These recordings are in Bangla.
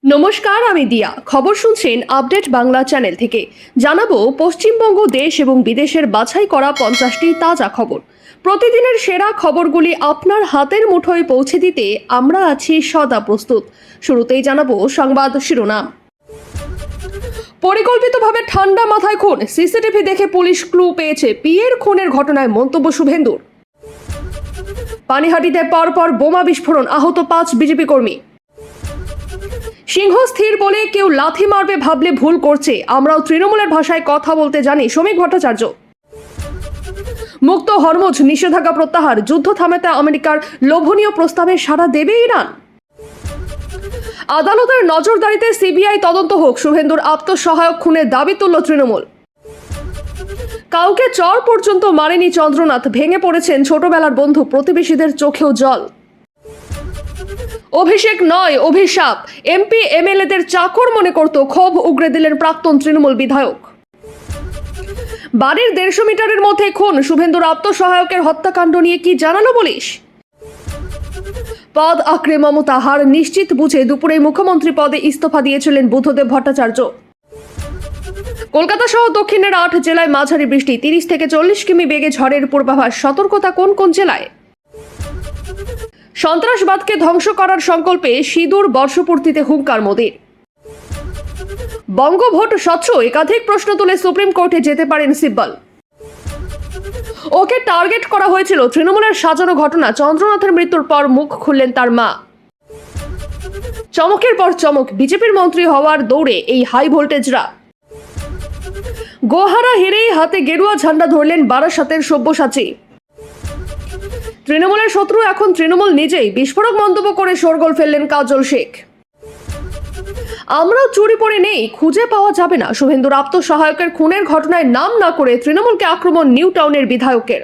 নমস্কার, আমি দিয়া। খবর শুনছেন আপডেট বাংলা চ্যানেল থেকে। জানাবো পশ্চিমবঙ্গ দেশ এবং বিদেশের বাছাই করা 50টি তাজা খবর। প্রতিদিনের সেরা খবরগুলি আপনার হাতের মুঠোয় পৌঁছে দিতে আমরা আছি সদা প্রস্তুত। শুরুতেই জানাবো সংবাদ শিরোনাম। পরিকল্পিতভাবে ঠান্ডা মাথায় খুন, সিসিটিভি দেখে পুলিশ ক্লু পেয়েছে। পিয়ের খুনের ঘটনায় মন্তব্য শুভেন্দুর। পানিহাটিতে পরপর বোমা বিস্ফোরণ, আহত 5 বিজেপি কর্মী। সিংহ স্থির বলে কেউ লাথি মারবে ভাবলে ভুল করছে, আমরাও তৃণমূলের ভাষায় কথা বলতে জানি, শ্রমিক ভট্টাচার্য। মুক্ত হরমুজ নিষেধাজ্ঞা প্রত্যাহার, যুদ্ধ থামাতে আমেরিকার লোভনীয় প্রস্তাবে সাড়া দেবে ইরান। আদালতের নজরদারিতে সিবিআই তদন্ত হোক, শুভেন্দুর আত্মসহায়ক খুনের দাবি তুলল তৃণমূল। কাউকে চর পর্যন্ত মারেনি চন্দ্রনাথ, ভেঙে পড়েছেন ছোটবেলার বন্ধু, প্রতিবেশীদের চোখেও জল। অভিষেক নয় অভিশাপ, এমপি এমএলএদের চাকর মনে করত, ক্ষোভ উগরে দিলেন প্রাক্তন তৃণমূল বিধায়ক। বাড়ির 150 মিটারের মধ্যে খুন, শুভেন্দুর আত্মসহায়কের হত্যাকাণ্ড নিয়ে কি জানালো পুলিশ। পদ আঁকড়ে মমতা, হার নিশ্চিত বুঝে দুপুরে মুখ্যমন্ত্রী পদে ইস্তফা দিয়েছিলেন বুদ্ধদেব ভট্টাচার্য। কলকাতা সহ দক্ষিণের 8 জেলায় মাঝারি বৃষ্টি, 30 থেকে 40 কিমি বেগে ঝড়ের পূর্বাভাস, সতর্কতা কোন কোন জেলায়। সন্ত্রাসবাদকে ধ্বংস করার সংকল্পে সিঁদুর বর্ষপূর্তিতে হুঙ্কার মোদির। বঙ্গভোট স্বচ্ছ, একাধিক প্রশ্ন তুলে সুপ্রিম কোর্টে যেতে পারেন সিব্বল। ওকে টার্গেট করা হয়েছিল, তৃণমূলের সাজানো ঘটনা, চন্দ্রনাথের মৃত্যুর পর মুখ খুললেন তার মা। চমকের পর চমক, বিজেপির মন্ত্রী হওয়ার দৌড়ে এই হাই ভোল্টেজরা। গোহারা হেরেই হাতে গেরুয়া ঝান্ডা ধরলেন বারাসাতের সব্যসাচী। তৃণমূলের শত্রু এখন তৃণমূল নিজেই, বিস্ফোরক মন্তব্য করে শোরগোল ফেললেন কাজল শেখ। আমরাও চুরি পড়ে নেই, খুঁজে পাওয়া যাবে না, শুভেন্দুর আত্মসহায়কের খুনের ঘটনায় নাম না করে তৃণমূলকে আক্রমণ নিউ টাউনের বিধায়কের।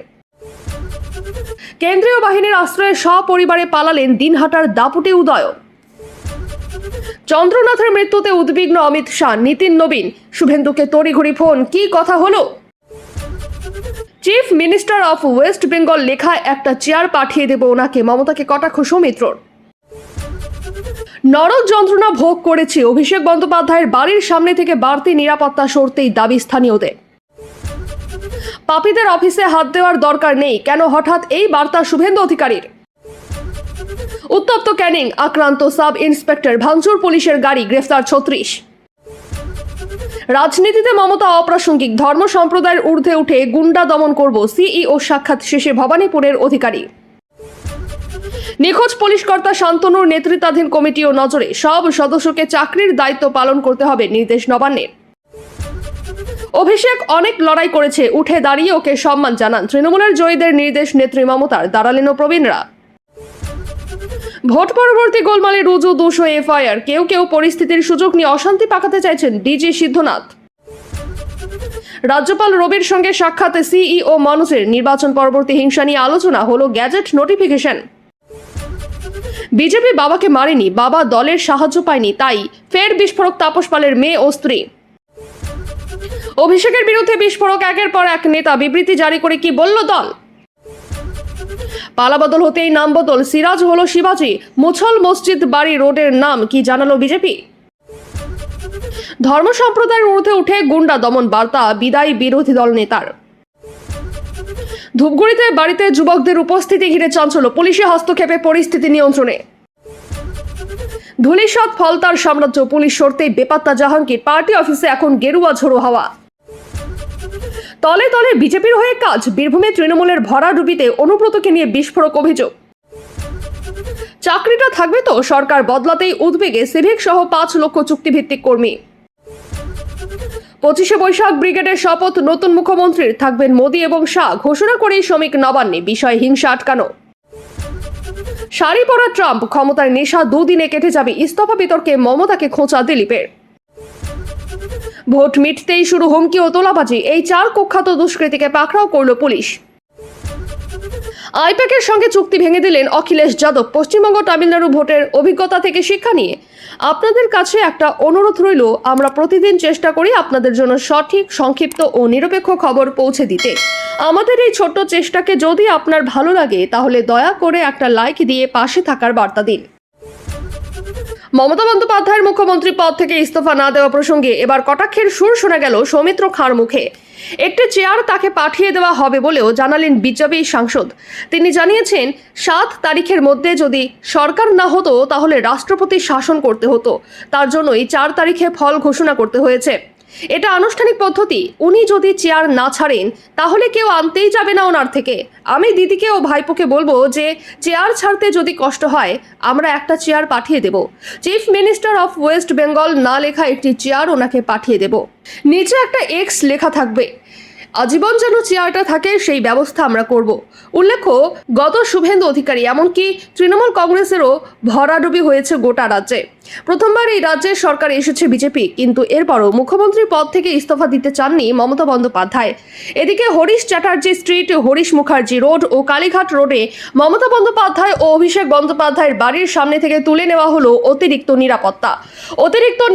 কেন্দ্রীয় বাহিনীর আশ্রয়ে সপরিবারে পালালেন দিনহাটার দাপুটে উদয়। চন্দ্রনাথের মৃত্যুতে উদ্বিগ্ন অমিত শাহ, নীতিন নবীন, শুভেন্দুকে তড়িঘড়ি ফোন, কি কথা হলো। Chief minister of West Bengal লেখায় একটা চেয়ার পাঠিয়ে দেব ওনাকে, মমতাকে কটাক্ষ সৌমিত্রর। নরক যন্ত্রণা ভোগ করেছে, অভিষেক বন্দ্যোপাধ্যায়ের বাড়ির সামনে থেকে বাড়তি নিরাপত্তা সরতেই দাবি স্থানীয়দের। পাপীদের অফিসে হাত দেওয়ার দরকার নেই, কেন হঠাৎ এই বার্তা শুভেন্দু অধিকারীর। উত্তপ্ত ক্যানিং, আক্রান্ত সাব ইন্সপেক্টর, ভাঙচুর পুলিশের গাড়ি, গ্রেফতার 36। রাজনীতিতে মমতা অপ্রাসঙ্গিক, ধর্ম সম্প্রদায়ের ঊর্ধ্বে উঠে গুন্ডা দমন করব, সিইও সাক্ষাৎ শেষে ভবানীপুরের অধিকারী। নিখোঁজ পুলিশ কর্তা শান্তনুর নেতৃত্বাধীন কমিটিও নজরে, সব সদস্যকে চাকরির দায়িত্ব পালন করতে হবে, নির্দেশ নবান্নের। অভিষেক অনেক লড়াই করেছে, উঠে দাঁড়িয়ে ওকে সম্মান জানান, তৃণমূলের জয়ীদের নির্দেশ নেত্রী মমতার, দাঁড়ালেনও প্রবীণরা। ভোট পরবর্তী গোলমালে রুজু 200 এফআইআর, কেউ কেউ পরিস্থিতির সুযোগ নিয়ে অশান্তি পাকাতে চাইছেন, ডিজি সিদ্ধনাথ। রাজ্যপাল রবির সঙ্গে সাক্ষাৎ সিইও মনোজের, নির্বাচন পরবর্তী হিংসা নিয়ে আলোচনা, হলো গ্যাজেট নোটিফিকেশন। বিজেপি বাবাকে মারেনি, বাবা দলের সাহায্য পায়নি, তাই ফের বিস্ফোরক তাপস পালের মেয়ে ও স্ত্রী। অভিষেকের বিরুদ্ধে বিস্ফোরক, একের পর এক নেতা বিবৃতি জারি করে কি বলল দল। পালাবদল হতেই নাম বদল, সিরাজ হলো শিবাজি, মুছল মসজিদ বাড়ি রোডের নাম, কি জানালো বিজেপি। ধর্ম সম্প্রদায়ের ঊর্ধ্বে উঠে গুন্ডা দমন বার্তা, বিদায়ী বিরোধী দল নেতার। ধূপগুড়িতে বাড়িতে যুবকদের উপস্থিতি ঘিরে চাঞ্চল্য, পুলিশি হস্তক্ষেপে পরিস্থিতি নিয়ন্ত্রণে। ধুলিসাৎ ফলতার সাম্রাজ্য, পুলিশ সরতেই বেপাত্তা জাহাঙ্গীর, পার্টি অফিসে এখন গেরুয়া ঝোড়ো হাওয়া। তলে তলে বিজেপির হয়ে কাজ, বীরভূমে তৃণমূলের ভরাডুবিতে অনুব্রতকে নিয়ে বিস্ফোরক অভিযোগ। চাকরিটা থাকবে তো, সরকার বদলাতেই উদ্বেগে সিভিক সহ 5 লক্ষ চুক্তিভিত্তিক কর্মী। 25শে বৈশাখ ব্রিগেডের শপথ নতুন মুখ্যমন্ত্রীর, থাকবেন মোদী এবং শাহ, ঘোষণা করেই শ্রমিক নবান্নে, বিষয় হিংসা আটকানো। শাড়ি পরা ট্রাম্প, ক্ষমতার নেশা 2 দিনে কেটে যাবে, ইস্তফা বিতর্কে মমতাকে খোঁচা দিলীপের। ভোট মিটতেই শুরু হুমকি ও তোলাবাজি, এই 4 কুখ্যাত দুষ্কৃতীকে পাকড়াও করল পুলিশ। আইপ্যাকের সঙ্গে চুক্তি ভেঙে দিলেন অখিলেশ যাদব, পশ্চিমবঙ্গ তামিলনাড়ু ভোটের অভিজ্ঞতা থেকে শিক্ষা নিয়ে আপনাদের কাছে একটা অনুরোধ রইল, আমরা প্রতিদিন চেষ্টা করি আপনাদের জন্য সঠিক, সংক্ষিপ্ত ও নিরপেক্ষ খবর পৌঁছে দিতে। আমাদের এই ছোট্ট চেষ্টাকে যদি আপনার ভালো লাগে তাহলে দয়া করে একটা লাইক দিয়ে পাশে থাকার বার্তা দিন। মমতা বন্দ্যোপাধ্যায়ের মুখ্যমন্ত্রী পদ থেকে ইস্তফা না দেওয়া প্রসঙ্গে এবার কটাক্ষের সুর শোনা গেল সৌমিত্র খাঁর মুখে। একটি চেয়ার তাকে পাঠিয়ে দেওয়া হবে বলেও জানালেন বিজেপি সাংসদ। তিনি জানিয়েছেন 7 তারিখের মধ্যে যদি সরকার না হতো তাহলে রাষ্ট্রপতি শাসন করতে হতো, তার জন্যই 4 তারিখে ফল ঘোষণা করতে হয়েছে। এটা আনুষ্ঠানিক পদ্ধতি। উনি যদি চেয়ার না ছাড়েন তাহলে কেউ আনতেই যাবে না ওনার থেকে। আমি দিদিকে ও ভাইপোকে বলবো যে চেয়ার ছাড়তে যদি কষ্ট হয় আমরা একটা চেয়ার পাঠিয়ে দেব। Chief minister of West Bengal না লেখা একটি চেয়ার ওনাকে পাঠিয়ে দেব। নিচে একটা এক্স লেখা থাকবে, আজীবন যেন চেয়ারটা থাকে সেই ব্যবস্থা আমরা করব। উল্লেখ্য, গত শুভেন্দু অধিকারী এমনকি তৃণমূল কংগ্রেসেরও ভরাডুবি হয়েছে গোটা রাজ্যে। প্রথমবার এই রাজ্যের সরকারে এসেছে বিজেপি, কিন্তু এরপরও মুখ্যমন্ত্রী পদ থেকে ইস্তফা দিতে চাননি মমতা বন্দ্যোপাধ্যায়। এদিকে হরিশ চ্যাটার্জি স্ট্রিট, হরিশ মুখার্জি রোড ও কালীঘাট রোডে মমতা বন্দ্যোপাধ্যায় ও অভিষেক বন্দ্যোপাধ্যায়ের বাড়ির সামনে থেকে তুলে নেওয়া হলো অতিরিক্ত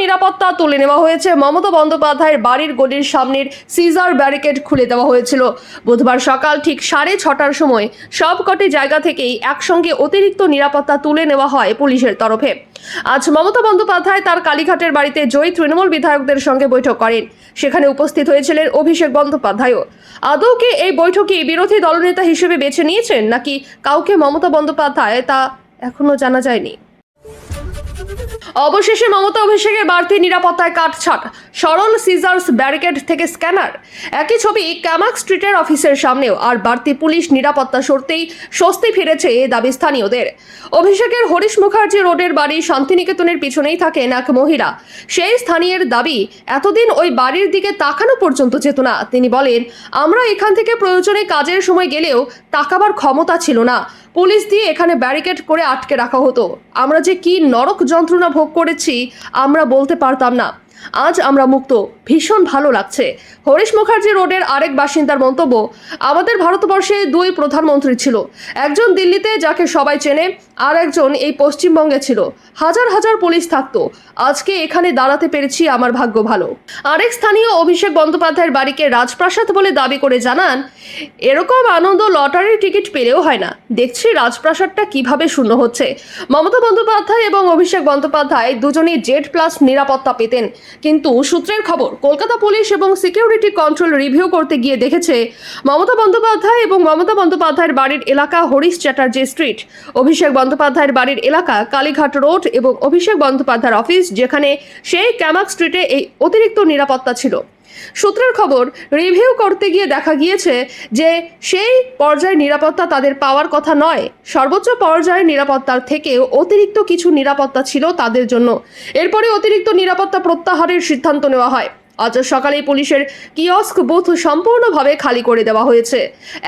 নিরাপত্তা তুলে নেওয়া হয়েছে। মমতা বন্দ্যোপাধ্যায়ের বাড়ির গলির সামনের সিজার ব্যারিকেড খুলে দেওয়া হয়েছিল। বুধবার সকাল ঠিক 6:30টার সময় সবকটি জায়গা থেকেই একসঙ্গে অতিরিক্ত নিরাপত্তা তুলে নেওয়া হয় পুলিশের তরফে। আজ মমতা বন্দ্যোপাধ্যায় তার কালীঘাটের বাড়িতে জয়ী তৃণমূল বিধায়কদের সঙ্গে বৈঠক করেন। সেখানে উপস্থিত হয়েছিলেন অভিষেক বন্দ্যোপাধ্যায়ও। আদৌ কি এই বৈঠকে বিরোধী দলনেতা হিসেবে বেছে নিয়েছেন নাকি কাউকে মমতা বন্দ্যোপাধ্যায়, তা এখনো জানা যায়নি। অবশেষে মমতা অভিষেকের বাড়তি নিরাপত্তায় কাটছাট, সরল সিজার্স ব্যারিকেড থেকে স্ক্যানার। একই ছবি ক্যামাক স্ট্রিটের অফিসের সামনেও। আর বাড়তি পুলিশ নিরাপত্তা সরতেই স্বস্তি ফিরেছে দাবি স্থানীয়দের। অভিষেকের হরিশ মুখার্জি রোডের বাড়ি শান্তিনিকেতনের পিছনেই থাকেন এক মহিলা। সেই স্থানীয়ের দাবি, এতদিন ওই বাড়ির দিকে তাকানো পর্যন্ত যেত না। তিনি বলেন, আমরা এখান থেকে প্রয়োজনে কাজের সময় গেলেও তাকাবার ক্ষমতা ছিল না। পুলিশ দিয়ে এখানে ব্যারিকেড করে আটকে রাখা হতো। আমরা যে কি নরক যন্ত্রণা ভোগ করেছি আমরা বলতে পারতাম না। আজ আমরা মুক্ত, ভীষণ ভালো লাগছে। হরিশ মুখার্জি রোডের আরেক বাসিন্দার মন্তব্য, আমাদের ভারতবর্ষে 2 প্রধানমন্ত্রী ছিল, একজন দিল্লিতে যাকে সবাই চেনে, আর একজন এই পশ্চিমবঙ্গে ছিল। হাজার হাজার পুলিশ থাকতো, আজকে এখানে দাঁড়াতে পেরেছি, আমার ভাগ্য ভালো। আরেক স্থানীয় অভিষেক বন্দ্যোপাধ্যায়ের বাড়িকে রাজপ্রাসাদ বলে দাবি করে জানান, এরকম আনন্দ লটারির টিকিট পেলেও হয় না। দেখছি রাজপ্রাসাদটা কিভাবে শূন্য হচ্ছে। মমতা বন্দ্যোপাধ্যায় এবং অভিষেক বন্দ্যোপাধ্যায় দুজনেই Z+ নিরাপত্তা পেতেন, কিন্তু সূত্রের খবর কলকাতা পুলিশ এবং সিকিউরিটি কন্ট্রোল রিভিউ করতে গিয়ে দেখেছে মমতা বন্দ্যোপাধ্যায় এবং মমতা বন্দ্যোপাধ্যায়ের বাড়ির এলাকা হরিশ চ্যাটার্জি স্ট্রিট, অভিষেক বন্দ্যোপাধ্যায়ের বাড়ির এলাকা কালীঘাট রোড এবং অভিষেক বন্দ্যোপাধ্যায়ের অফিস, যেখানে সেই ক্যামাক স্ট্রিটে এই অতিরিক্ত নিরাপত্তা ছিল। সূত্রের খবর, রিভিউ করতে গিয়ে দেখা গিয়েছে যে সেই পর্যায়ের নিরাপত্তা তাদের পাওয়ার কথা নয়। সর্বোচ্চ পর্যায়ের নিরাপত্তার থেকেও অতিরিক্ত কিছু নিরাপত্তা ছিল তাদের জন্য। এরপরে অতিরিক্ত নিরাপত্তা প্রত্যাহারের সিদ্ধান্ত নেওয়া হয়। আজ সকালে পুলিশের কিয়স্ক বুথ সম্পূর্ণভাবে খালি করে দেওয়া হয়েছে।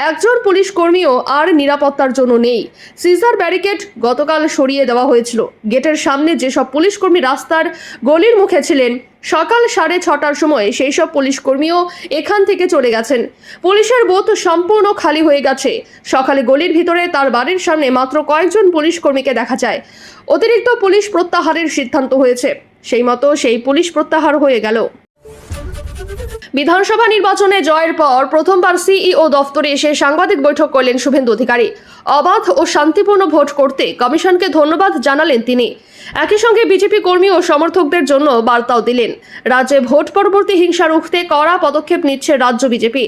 একজন পুলিশ কর্মীও আর নিরাপত্তার জন্য নেই। সিজার ব্যারিকেড গতকাল সরিয়ে দেওয়া হয়েছিল। গেটের সামনে যেসব পুলিশ কর্মী রাস্তার গলির মুখে ছিলেন, সকাল 6:30টার সময় সেই সব পুলিশ কর্মীও এখান থেকে চলে গেছেন। পুলিশের বুথ সম্পূর্ণ খালি হয়ে গেছে। সকালে গলির ভিতরে তার বাড়ির সামনে মাত্র কয়েকজন পুলিশ কর্মীকে দেখা যায়। অতিরিক্ত পুলিশ প্রত্যাহারের সিদ্ধান্ত হয়েছে, সেই মতো সেই পুলিশ প্রত্যাহার হয়ে গেল। বিধানসভা নির্বাচনে জয়ের পর প্রথমবার সিইও দফতরে এসে সাংবাদিক বৈঠক করলেন শুভেন্দু অধিকারী। অবাধ ও শান্তিপূর্ণ ভোট করতে কমিশনকে ধন্যবাদ জানালেন তিনি। একই সঙ্গে বিজেপি কর্মী ও সমর্থকদের জন্য বার্তাও দিলেন। রাজ্যে ভোট পরবর্তী হিংসা রুখতে কড়া পদক্ষেপ নিচ্ছে রাজ্য বিজেপি।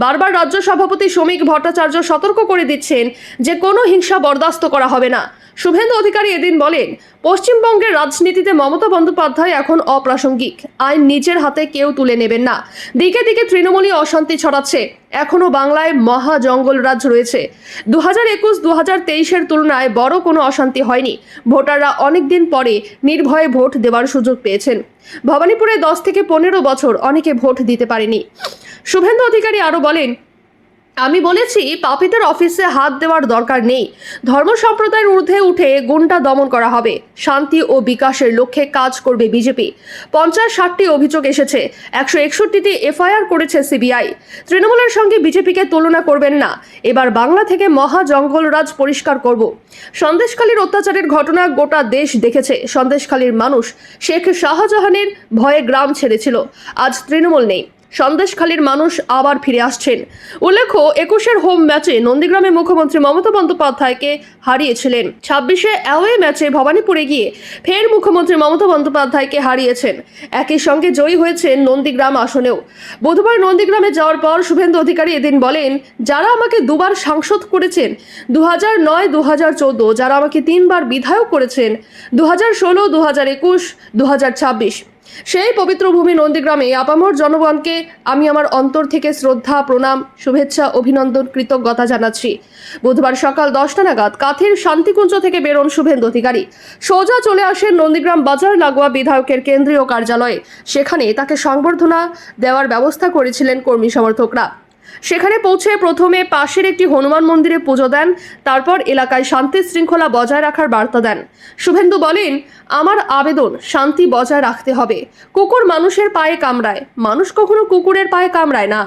বারবার রাজ্য সভাপতি শ্রমিক ভট্টাচার্য সতর্ক করে দিচ্ছেন যে কোনো হিংসা বরদাস্ত করা হবে না। শুভেন্দু অধিকারী এদিন বলেন, পশ্চিমবঙ্গের রাজনীতিতে মমতা বন্দ্যোপাধ্যায় এখন অপ্রাসঙ্গিক। আইন নিজের হাতে কেউ তুলে নেবেন না। দিকে দিকে তৃণমূলী অশান্তি ছড়াচ্ছে। এখনো বাংলায় মহা জঙ্গল রাজ রয়েছে। 2021-2023-এর তুলনায় বড় কোনো অশান্তি হয়নি। ভোটাররা অনেকদিন পরে নির্ভয়ে ভোট দেওয়ার সুযোগ পেয়েছেন। ভবানীপুরে 10 থেকে 15 বছর অনেকে ভোট দিতে পারেনি। শুভেন্দু অধিকারী আরও বলেন, আমি বলেছি পাপীদের অফিসে হাত দেওয়ার দরকার নেই। ধর্ম সম্প্রদায়ের ঊর্ধ্বে উঠে গুন্ডা দমন করা হবে। শান্তি ও বিকাশের লক্ষ্যে কাজ করবে বিজেপি। 50-60টি অভিযোগ এসেছে, 161টি এফআইআর করেছে সিবিআই। তৃণমূলের সঙ্গে বিজেপিকে তুলনা করবেন না। এবার বাংলা থেকে মহা জঙ্গলরাজ পরিষ্কার করব। সন্দেশখালীর অত্যাচারের ঘটনা গোটা দেশ দেখেছে। সন্দেশখালীর মানুষ শেখ শাহজাহানের ভয়ে গ্রাম ছেড়েছিল। আজ তৃণমূল নেই। সন্দেশখালীর মানুষ আবার ফিরে আসছেন। উল্লেখ্য 21-এর হোম ম্যাচে নন্দীগ্রামে মুখ্যমন্ত্রী মমতা বন্দ্যোপাধ্যায়কে হারিয়েছিলেন। 26-এ অ্যাওয়ে ম্যাচে ভবানীপুরে গিয়ে ফের মুখ্যমন্ত্রী মমতা বন্দ্যোপাধ্যায়কে হারিয়েছেন। একই সঙ্গে জয়ী হয়েছেন নন্দীগ্রাম আসনেও। বুধবার নন্দীগ্রামে যাওয়ার পর শুভেন্দু অধিকারী এদিন বলেন, যারা আমাকে দুবার সাংসদ করেছেন 2009, 2014, যারা আমাকে 3বার বিধায়ক করেছেন 2016, 2021, 2026, সেই পবিত্র ভূমি নন্দীগ্রামে আপামর জনগণকে আমি আমার অন্তর থেকে শ্রদ্ধা, প্রণাম, শুভেচ্ছা, অভিনন্দন, কৃতজ্ঞতা জানাচ্ছি। বুধবার সকাল 10টা নাগাদ কাথির শান্তিকুঞ্জ থেকে বেরোন শুভেন্দু অধিকারী। সোজা চলে আসেন নন্দীগ্রাম বাজার লাগোয়া বিধায়কের কেন্দ্রীয় কার্যালয়ে। সেখানে তাকে সংবর্ধনা দেওয়ার ব্যবস্থা করেছিলেন কর্মী সমর্থকরা। সেখানে পৌঁছে প্রথমে পাশের একটি হনুমান মন্দিরে পুজো দেন, তারপর এলাকায় শান্তি শৃঙ্খলা বজায় রাখার বার্তা দেন। শুভেন্দু বলেন, আমার আবেদন শান্তি বজায় রাখতে হবে। কুকুর মানুষের পায়ে কামড়ায়, মানুষ কখনো কুকুরের পায়ে কামড়ায় না।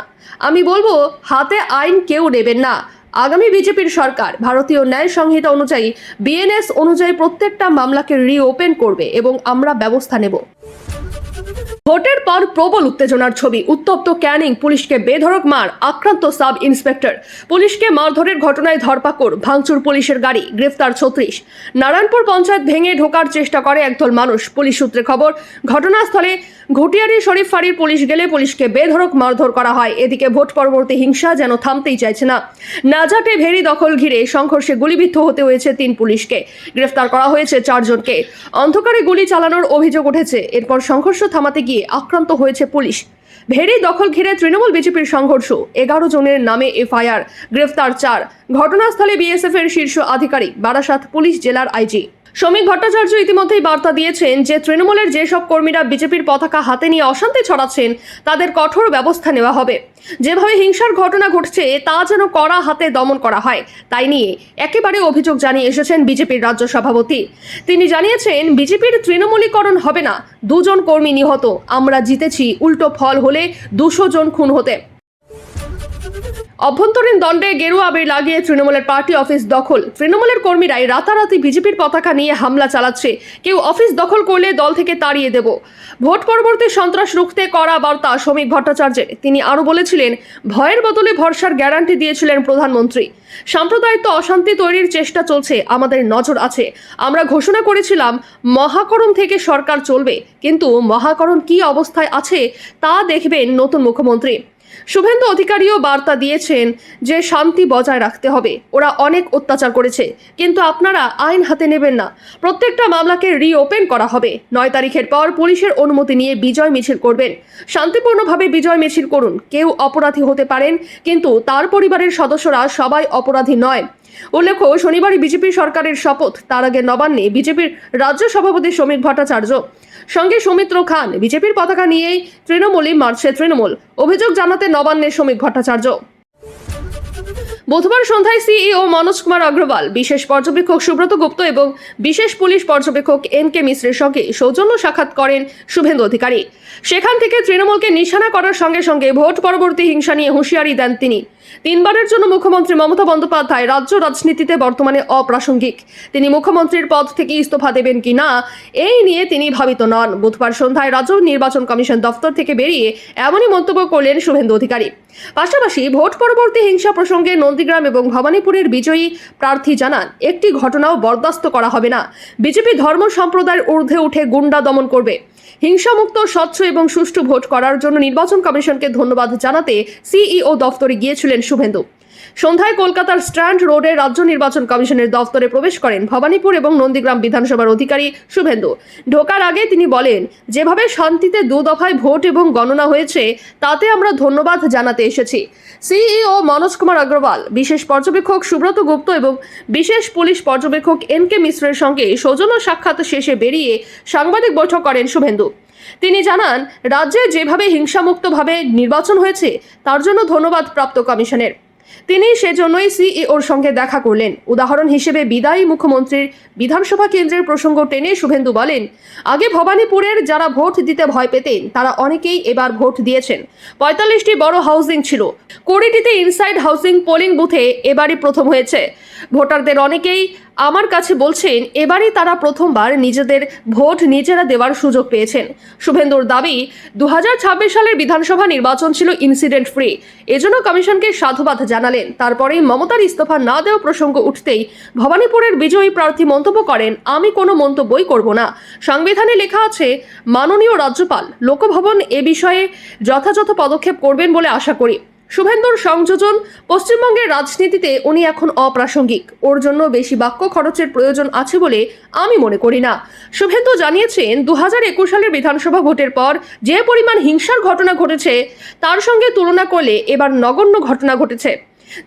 আমি বলবো, হাতে আইন কেউ নেবেন না। আগামী বিজেপির সরকার ভারতীয় ন্যায় সংহিতা অনুযায়ী, বিএনএস অনুযায়ী প্রত্যেকটা মামলাকে রিওপেন করবে এবং আমরা ব্যবস্থা নেব। ভোটের পর প্রবল উত্তেজনার ছবি। উত্তপ্ত ক্যানিং, পুলিশকে বেধড়ক মার, আক্রান্ত সাব ইন্সপেক্টর। পুলিশকে মারধরের ঘটনায় ধরপাকড়, ভাঙচুর পুলিশের গাড়ি, গ্রেফতার 36। নারায়ণপুর পঞ্চায়েত ভেঙে ঢোকার চেষ্টা করে একদল মানুষ। পুলিশ সূত্রে খবর, ঘটনাস্থলে ঘটিয়ারি শরীফ ফাঁড়ির পুলিশ গেলে পুলিশকে বেধড়ক মারধর করা হয়। এদিকে ভোট পরবর্তী হিংসা যেন থামতেই চাইছে না। নাজাটে ভেরি দখল ঘিরে সংঘর্ষে গুলিবিদ্ধ হতে হয়েছে 3 পুলিশকে। গ্রেফতার করা হয়েছে 4 জনকে। অন্ধকারে গুলি চালানোর অভিযোগ উঠেছে। এরপর সংঘর্ষ থামাতে গিয়ে আক্রান্ত হয়েছে পুলিশ। ভেরি দখল ঘিরে তৃণমূল বিজেপির সংঘর্ষ, 11 জনের নামে এফআইআর, গ্রেফতার 4। ঘটনাস্থলে বিএসএফ এর শীর্ষ আধিকারিক, বারাসাত পুলিশ জেলার আইজি শ্রমিক ভট্টাচার্য ইতিমধ্যেই বার্তা দিয়েছেন যে তৃণমূলের যেসব কর্মীরা বিজেপির পতাকা হাতে নিয়ে অশান্তি ছড়াচ্ছেন তাদের কঠোর ব্যবস্থা নেওয়া হবে। যেভাবে হিংসার ঘটনা ঘটছে তা যেন কড়া হাতে দমন করা হয়, তাই নিয়ে একেবারে অভিযোগ জানিয়ে এসেছেন বিজেপির রাজ্য সভাপতি। তিনি জানিয়েছেন, বিজেপির তৃণমূলীকরণ হবে না। 2 জন কর্মী নিহত, আমরা জিতেছি, উল্টো ফল হলে 200 জন খুন হতে। অভ্যন্তরীণ দ্বন্দ্বে গেরুয়া আবির লাগিয়ে তৃণমূলের পার্টি অফিস দখল। তৃণমূলের কর্মীরাই রাতারাতি বিজেপির পতাকা নিয়ে হামলা চালাচ্ছে। কেউ অফিস দখল করলে দল থেকে তাড়িয়ে দেব। ভোট পরবর্তী সন্ত্রাস রুখতে কড়া বার্তা শ্রমিক ভট্টাচার্যের। তিনি আরও বলেছিলেন, ভয়ের বদলে ভরসার গ্যারান্টি দিয়েছিলেন প্রধানমন্ত্রী। সাম্প্রদায়িক অশান্তি তৈরির চেষ্টা চলছে, আমাদের নজর আছে। আমরা ঘোষণা করেছিলাম মহাকরণ থেকে সরকার চলবে, কিন্তু মহাকরণ কি অবস্থায় আছে তা দেখবেন নতুন মুখ্যমন্ত্রী। শুভেন্দু অধিকারীও বার্তা দিয়েছেন যে শান্তি বজায় রাখতে হবে। ওরা অনেক অত্যাচার করেছে, কিন্তু আপনারা আইন হাতে নেবেন না। প্রত্যেকটা মামলাকে রিওপেন করা হবে। 9 তারিখের পর পুলিশের অনুমতি নিয়ে বিজয় মিছিল করবেন। শান্তিপূর্ণভাবে বিজয় মিছিল করুন। কেউ অপরাধী হতে পারেন, কিন্তু তার পরিবারের সদস্যরা সবাই অপরাধী নয়। উল্লেখ্য, শনিবারই বিজেপি সরকারের শপথ। তার আগে নবান্নে বিজেপির রাজ্য সভাপতি শ্রমিক ভট্টাচার্য, সঙ্গে সৌমিত্র খান। বিজেপির পতাকা নিয়েই তৃণমূলই মারছে তৃণমূল, অভিযোগ জানাতে নবান্নে শ্রমিক ভট্টাচার্য। বুধবার সন্ধ্যায় সিইও মনোজ কুমার অগ্রওয়াল, বিশেষ পর্যবেক্ষক সুব্রত গুপ্ত এবং বিশেষ পুলিশ পর্যবেক্ষক এনকে মিশ্রের সঙ্গে সৌজন্য সাক্ষাৎ করেন শুভেন্দু অধিকারী। সেখান থেকে তৃণমূলকে নিশানা করার সঙ্গে সঙ্গে ভোট পরবর্তী হিংসা নিয়ে হুঁশিয়ারি দেন তিনি। 3 বারের জন্য মুখ্যমন্ত্রী মমতা বন্দ্যোপাধ্যায় রাজ্য রাজনীতিতে বর্তমানে অপ্রাসঙ্গিক। তিনি মুখ্যমন্ত্রীর পদ থেকে ইস্তফা দেবেন কি না এই নিয়ে তিনি ভাবিত নন। বুধবার সন্ধ্যায় রাজ্য নির্বাচন কমিশন দফতর থেকে বেরিয়ে এমনই মন্তব্য করলেন শুভেন্দু অধিকারী। পাশাপাশি ভোট পরবর্তী হিংসা প্রসঙ্গে নন্দীগ্রাম এবং ভবানীপুরের বিজয়ী প্রার্থী জানান, একটি ঘটনাও বরদাস্ত করা হবে না। বিজেপি ধর্ম সম্প্রদায়ের ঊর্ধ্বে উঠে গুন্ডা দমন করবে। হিংসামুক্ত, স্বচ্ছ এবং সুষ্ঠু ভোট করার জন্য নির্বাচন কমিশনকে ধন্যবাদ জানাতে সিইও দফতরে গিয়েছিলেন শুভেন্দু। সন্ধ্যায় কলকাতার স্ট্র্যান্ড রোডে রাজ্য নির্বাচন কমিশনের দফতরে প্রবেশ করেন ভবানীপুর এবং নন্দীগ্রাম বিধানসভার অধিকারী শুভেন্দু। ঢোকার আগে তিনি বলেন, যেভাবে শান্তিতে 2 দফায় ভোট এবং গণনা হয়েছে তাতে আমরা ধন্যবাদ জানাতে এসেছি। সিইও মনোজ কুমার অগ্রওয়াল, বিশেষ পর্যবেক্ষক সুব্রত গুপ্ত এবং বিশেষ পুলিশ পর্যবেক্ষক এনকে মিশ্রের সঙ্গে সৌজন্য সাক্ষাৎ শেষে বেরিয়ে সাংবাদিক বৈঠক করেন শুভেন্দু। তিনি জানান, রাজ্যে যেভাবে হিংসামুক্তভাবে নির্বাচন হয়েছে তার জন্য ধন্যবাদ প্রাপ্ত কমিশনের। তিনি সেজন্যই সিইওর সঙ্গে দেখা করলেন। উদাহরণ হিসেবে বিদায়ী মুখ্যমন্ত্রীর বিধানসভা কেন্দ্রের প্রসঙ্গ টেনে শুভেন্দু বলেন, আগে ভবানীপুরের যারা ভোট দিতে ভয় পেতেন তারা অনেকেই এবার ভোট দিয়েছেন। 45টি বড় হাউজিং ছিল, 20টিতে ইনসাইড হাউজিং পোলিং বুথে এবারই প্রথম হয়েছে। ভোটারদের অনেকেই আমার কাছে বলছেন এবারই তারা প্রথমবার নিজেদের ভোট নিজেরা দেওয়ার সুযোগ পেয়েছেন। শুভেন্দুর দাবি 2026 সালের বিধানসভা নির্বাচন ছিল ইনসিডেন্ট ফ্রি, এজন্য কমিশনকে সাধুবাদ জানালেন। তারপরেই মমতার ইস্তফা না দেওয়া প্রসঙ্গ উঠতেই ভবানীপুরের বিজয়ী প্রার্থী মন্তব্য করেন, আমি কোনো মন্তব্যই করব না। সংবিধানে লেখা আছে মাননীয় রাজ্যপাল লোকভবন এ বিষয়ে যথাযথ পদক্ষেপ করবেন বলে আশা করি। শুভেন্দুর সংযোজন, পশ্চিমবঙ্গের রাজনীতিতে উনি এখন অপ্রাসঙ্গিক, ওর জন্য বেশি বাক্য খরচের প্রয়োজন আছে বলে আমি মনে করি না। শুভেন্দু জানিয়েছেন 2021 সালের বিধানসভা ভোটের পর যে পরিমাণ হিংসার ঘটনা ঘটেছে তার সঙ্গে তুলনা করলে এবার নগণ্য ঘটনা ঘটেছে।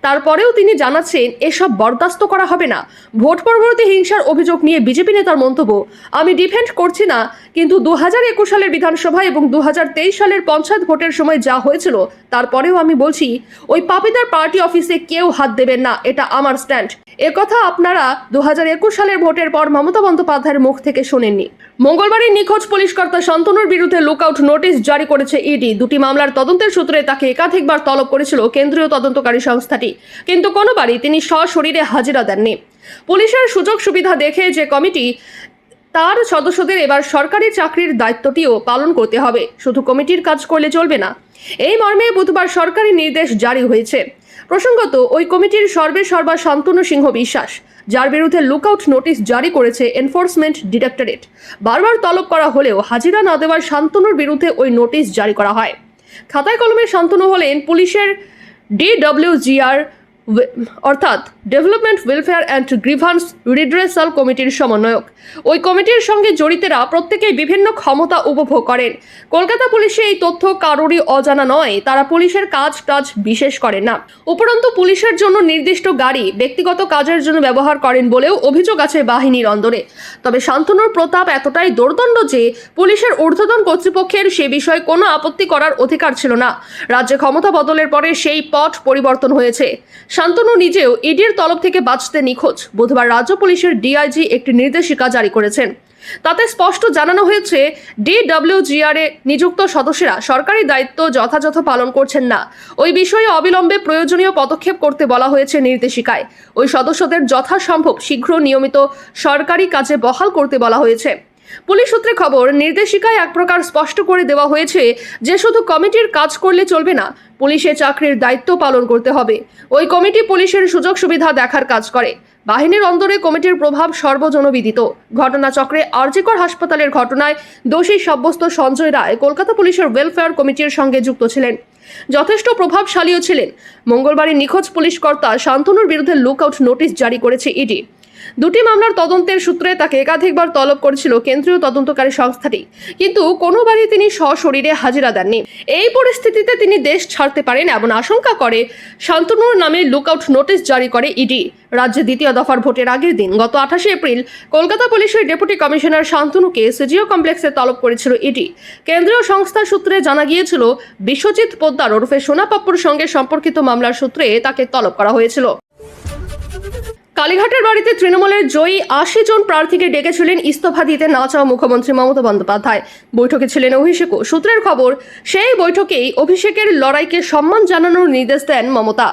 তারপরেও তিনি জানাচ্ছেন এসব বরদাস্ত করা হবে না। ভোট পরবর্তী হিংসার অভিযোগ নিয়ে বিজেপি নেতার মন্তব্য, আমি ডিফেন্ড করছি না, কিন্তু 2021 সালের বিধানসভা এবং 2023 সালের পঞ্চায়েত ভোটের সময় যা হয়েছিল তারপরেও আমি বলছি ওই পাপীদার পার্টি অফিসে কেউ হাত দেবেন না, এটা আমার স্ট্যান্ড। একথা আপনারা 2021 সালের ভোটের পর মমতা বন্দ্যোপাধ্যায়ের মুখ থেকে শোনেননি। মঙ্গলবারই নিখোঁজ পুলিশকর্তা শান্তনুর বিরুদ্ধে লুকআউট নোটিশ জারি করেছে ইডি। দুটি মামলার তদন্তের সূত্রে তাকে একাধিকবার তলব করেছিল কেন্দ্রীয় তদন্তকারী সংস্থাটি, কিন্তু কোনোবারই তিনি সশরীরে হাজিরা দেননি। পুলিশের সুযোগ সুবিধা দেখে যে কমিটি তার সদস্যদের এবার সরকারি চাকরির দায়িত্বটিও পালন করতে হবে, শুধু কমিটির কাজ করলে চলবে না, এই মর্মে বুধবার সরকারি নির্দেশ জারি হয়েছে। প্রসঙ্গত ওই কমিটির সর্বেসর্বা শান্তনু সিংহ বিশ্বাস, যার বিরুদ্ধে লুকআউট নোটিশ জারি করেছে এনফোর্সমেন্ট ডিরেক্টরেট। বারবার তলব করা হলেও হাজিরা না দেওয়ার শান্তনুর বিরুদ্ধে ওই নোটিশ জারি করা হয়। খাতায় কলমে শান্তনু হলেন পুলিশের DWGR অর্থাৎ development welfare and grievance redressal কমিটির সমন্বয়ক। ওই কমিটির সঙ্গে জড়িতরা প্রত্যেকেই বিভিন্ন ক্ষমতা উপভোগ করেন। কলকাতা পুলিশে এই তথ্য কারোরই অজানা নয়, তারা পুলিশের কাজ বিশেষ করেন না। উপরন্তু পুলিশের জন্য নির্দিষ্ট গাড়ি ব্যক্তিগত কাজের জন্য ব্যবহার করেন বলেও অভিযোগ আছে বাহিনীর অন্দরে। তবে শান্তনুর প্রতাপ এতটাই দোর্দণ্ড যে পুলিশের ঊর্ধ্বতন কর্তৃপক্ষের সে বিষয়ে কোনো আপত্তি করার অধিকার ছিল না। রাজ্যে ক্ষমতা বদলের পরে সেই পথ পরিবর্তন হয়েছে। শান্তনু নিজেও ইডির তলব থেকে বাঁচতে নিখোঁজ। বুধবার রাজ্য পুলিশের ডিআইজি একটি নির্দেশিকা জারি করেছেন। তাতে স্পষ্ট জানানো হয়েছে DWGR এ নিযুক্ত সদস্যরা সরকারি দায়িত্ব যথাযথ পালন করছেন না। ওই বিষয়ে অবিলম্বে প্রয়োজনীয় পদক্ষেপ করতে বলা হয়েছে নির্দেশিকায়। ওই সদস্যদের যথাসম্ভব শীঘ্র নিয়মিত সরকারি কাজে বহাল করতে বলা হয়েছে। পুলিশ সূত্রে খবর, নির্দেশিকায় এক প্রকার স্পষ্ট করে দেওয়া হয়েছে যে শুধু কমিটির কাজ করলে চলবে না, পুলিশের চাকরির দায়িত্ব পালন করতে হবে। ওই কমিটি পুলিশের সুযোগ সুবিধা দেখার কাজ করে। বাহিনীর অন্দরে কমিটির প্রভাব সর্বজনবিদিত। ঘটনাচক্রে আরজিকর হাসপাতালের ঘটনায় দোষী সাব্যস্ত সঞ্জয় রায় কলকাতা পুলিশের ওয়েলফেয়ার কমিটির সঙ্গে যুক্ত ছিলেন, যথেষ্ট প্রভাবশালীও ছিলেন। মঙ্গলবারই নিখোঁজ পুলিশকর্তা শান্তনুর বিরুদ্ধে লুকআউট নোটিশ জারি করেছে ইডি। দুটি মামলার তদন্তের সূত্রে তাকে একাধিকবার তলব করেছিল কেন্দ্রীয় তদন্তকারী সংস্থাটি, কিন্তু কোনোবারই তিনি সশরীরে হাজিরা দেননি। এই পরিস্থিতিতে তিনি দেশ ছাড়তে পারেন এমন আশঙ্কা করে শান্তনুর নামে লুকআউট নোটিশ জারি করে ইডি। রাজ্যে দ্বিতীয় দফার ভোটের আগের দিন গত 28 এপ্রিল কলকাতা পুলিশের ডেপুটি কমিশনার শান্তনুকে সিজিও কমপ্লেক্সে তলব করেছিল ইডি। কেন্দ্রীয় সংস্থার সূত্রে জানা গিয়েছিল বিশ্বজিৎ পোদ্দার ওরফে সোনা পাপ্পুর সঙ্গে সম্পর্কিত মামলার সূত্রে তাকে তলব করা হয়েছিল। কালীঘাটের বাড়িতে তৃণমূলের জয়ী 80 জন প্রার্থীকে ডেকেছিলেন ইস্তফা দিতে না চাওয়া মুখ্যমন্ত্রী মমতা বন্দ্যোপাধ্যায়। বৈঠকে ছিলেন অভিষেকও। সূত্রের খবর, সেই বৈঠকেই অভিষেকের লড়াইকে সম্মান জানানোর নির্দেশ দেন মমতা।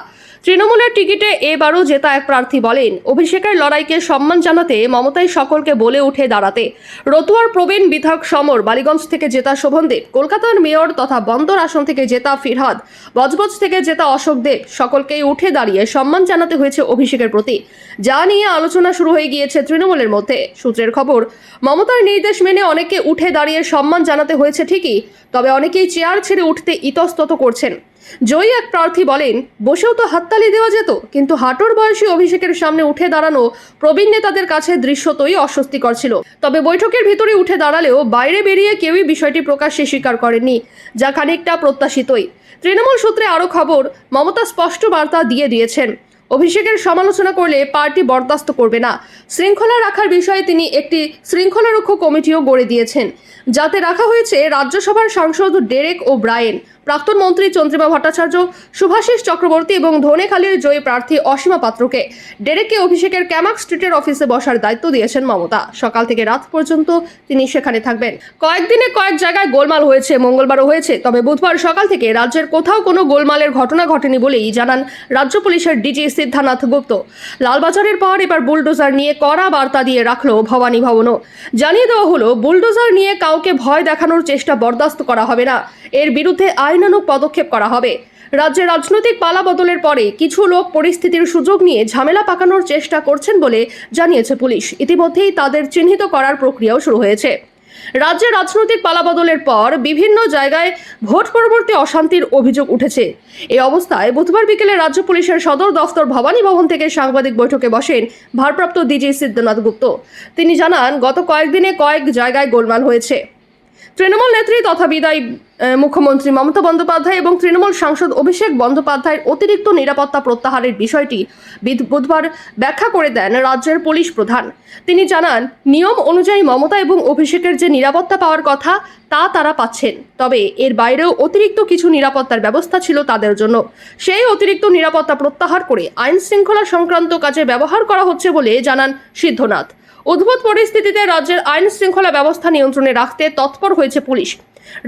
তৃণমূলের টিকিটে এবারও জেতা এক প্রার্থী বলেন, অভিষেকের লড়াইকে সম্মান জানাতে মমতাই সকলকে বলে উঠে দাঁড়াতে। রতুয়ার প্রবীণ বিধায়ক সমর, বালিগঞ্জ থেকে জেতা শোভনদেব, কলকাতার মেয়র তথা বন্দর আসন থেকে জেতা ফিরহাদ, বজবজ থেকে জেতা অশোক দেব, সকলকেই উঠে দাঁড়িয়ে সম্মান জানাতে হয়েছে অভিষেকের প্রতি, যা নিয়ে আলোচনা শুরু হয়ে গিয়েছে তৃণমূলের মধ্যে। সূত্রের খবর, মমতার নির্দেশ মেনে অনেকে উঠে দাঁড়িয়ে সম্মান জানাতে হয়েছে ঠিকই, তবে অনেকেই চেয়ার ছেড়ে উঠতে ইতস্তত করছেন। জয়ী এক প্রার্থী বলেন, বসেও তো হাততালি দেওয়া যেত, কিন্তু হাঁটুর বয়সী অভিষেকের সামনে উঠে দাঁড়ানো প্রবীণ নেতাদের কাছে দৃশ্যতই অস্বস্তিকর ছিল। তবে বৈঠকের ভিতরে উঠে দাঁড়ালেও বাইরে বেরিয়ে কেউই বিষয়টি প্রকাশ্যে স্বীকার করেননি, যা খানিকটা প্রত্যাশিতই। তৃণমূল সূত্রে আরও খবর, মমতা স্পষ্ট বার্তা দিয়ে দিয়েছেন, অভিষেকের সমালোচনা করলে পার্টি বরদাস্ত করবে না। শৃঙ্খলা রাখার বিষয়ে তিনি একটি শৃঙ্খলারক্ষক কমিটিও গড়ে দিয়েছেন, যাতে রাখা হয়েছে রাজ্যসভার সাংসদ ডেরেক ও ব্রায়েন, প্রাক্তন মন্ত্রী চন্দ্রিমা ভট্টাচার্য, শুভাশিস চক্রবর্তী এবং ধনেখালির জয়ী প্রার্থী অসীমা পাত্রকে ডেরেকে অভিষেকের ক্যামাক স্ট্রিটের অফিসে বসার দায়িত্ব দিয়েছেন মমতা। সকাল থেকে রাত পর্যন্ত তিনি সেখানে থাকবেন। কয়েকদিনে কয়েক জায়গায় গোলমাল হয়েছে, মঙ্গলবারও হয়েছে, তবে বুধবার সকাল থেকে রাজ্যের কোথাও কোনো গোলমালের ঘটনা ঘটেনি বলেই জানান রাজ্য পুলিশের ডিজি সিদ্ধানাথ গুপ্ত। লালবাজারের পর এবার বুলডোজার নিয়ে কড়া বার্তা দিয়ে রাখলো ভবানী ভবনও। জানিয়ে দেওয়া হলো, বুলডোজার নিয়ে কাউকে ভয় দেখানোর চেষ্টা বরদাস্ত করা হবে না, এর বিরুদ্ধে আইনানুগ পদক্ষেপ করা হবে। রাজ্যে রাজনৈতিক পালাবদলের পরে কিছু লোক পরিস্থিতির সুযোগ নিয়ে ঝামেলা পাকানোর চেষ্টা করছেন বলে জানিয়েছে পুলিশ। ইতিমধ্যেই তাদের চিহ্নিত করার প্রক্রিয়াও শুরু হয়েছে। রাজ্যে রাজনৈতিক পালাবদলের পর বিভিন্ন জায়গায় ভোট পরবর্তী অশান্তির অভিযোগ উঠেছে। এই অবস্থায় বুধবার বিকেলে রাজ্য পুলিশের সদর দফতর ভবানী ভবন থেকে সাংবাদিক বৈঠকে বসেন ভারপ্রাপ্ত ডিজি সিদ্ধানাথ গুপ্ত। তিনি জানান, গত কয়েকদিনে কয়েক জায়গায় গোলমাল হয়েছে। তৃণমূল নেত্রী তথা বিদায়ী মুখ্যমন্ত্রী মমতা বন্দ্যোপাধ্যায় এবং তৃণমূল সাংসদ অভিষেক বন্দ্যোপাধ্যায়ের অতিরিক্ত নিরাপত্তা প্রত্যাহারের বিষয়টি বুধবার ব্যাখ্যা করে দেন রাজ্যের পুলিশ প্রধান। তিনি জানান, নিয়ম অনুযায়ী মমতা এবং অভিষেকের যে নিরাপত্তা পাওয়ার কথা তা তারা পাচ্ছেন, তবে এর বাইরেও অতিরিক্ত কিছু নিরাপত্তার ব্যবস্থা ছিল তাদের জন্য। সেই অতিরিক্ত নিরাপত্তা প্রত্যাহার করে আইন শৃঙ্খলা সংক্রান্ত কাজে ব্যবহার করা হচ্ছে বলে জানান সিদ্ধনাথ। উদ্ভূত পরিস্থিতিতে রাজ্যের আইন শৃঙ্খলা ব্যবস্থা নিয়ন্ত্রণে রাখতে তৎপর হয়েছে পুলিশ।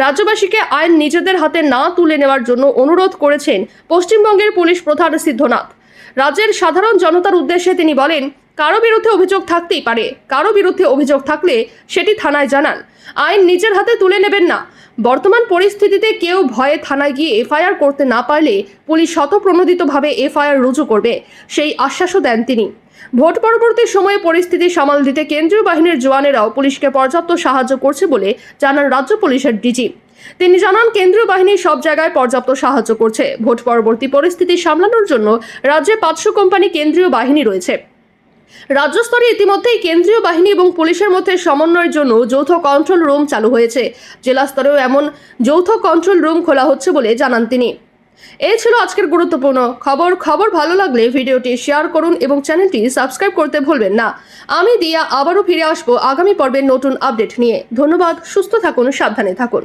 রাজ্যবাসীকে আইন নিজেদের হাতে না তুলে নেওয়ার জন্য অনুরোধ করেছেন পশ্চিমবঙ্গের পুলিশ প্রধান সিদ্ধনাথ। রাজ্যের সাধারণ জনতার উদ্দেশ্যে তিনি বলেন, কারো বিরুদ্ধে অভিযোগ থাকতেই পারে, কারো বিরুদ্ধে অভিযোগ থাকলে সেটি থানায় জানান, আইন নিজের হাতে তুলে নেবেন না। বর্তমান পরিস্থিতিতে কেউ ভয়ে থানায় গিয়ে এফআইআর করতে না পারলে পুলিশ স্বতঃপ্রণোদিতভাবে এফআইআর রুজু করবে, সেই আশ্বাসও দেন তিনি। ভোট পরবর্তী সময়ে পরিস্থিতি সামাল দিতে কেন্দ্রীয় বাহিনীর জওয়ানেরাও পুলিশকে পর্যাপ্ত সাহায্য করছে বলে জানান রাজ্য পুলিশের ডিজি। তিনি জানান, কেন্দ্রীয় বাহিনী সব জায়গায় পর্যাপ্ত সাহায্য করছে। ভোট পরবর্তী পরিস্থিতি সামলানোর জন্য রাজ্যে 500 কোম্পানি কেন্দ্রীয় বাহিনী রয়েছে। রাজ্য স্তরে ইতিমধ্যেই কেন্দ্রীয় বাহিনী এবং পুলিশের মধ্যে সমন্বয়ের জন্য যৌথ কন্ট্রোল রুম চালু হয়েছে। জেলা স্তরেও এমন যৌথ কন্ট্রোল রুম খোলা হচ্ছে বলে জানান তিনি। এই ছিল আজকের গুরুত্বপূর্ণ খবর ভালো লাগলে ভিডিওটি শেয়ার করুন এবং চ্যানেলটি সাবস্ক্রাইব করতে ভুলবেন না। আমি দিয়া আবারও ফিরে আসবো আগামী পর্বের নতুন আপডেট নিয়ে। ধন্যবাদ, সুস্থ থাকুন, সাবধানে থাকুন।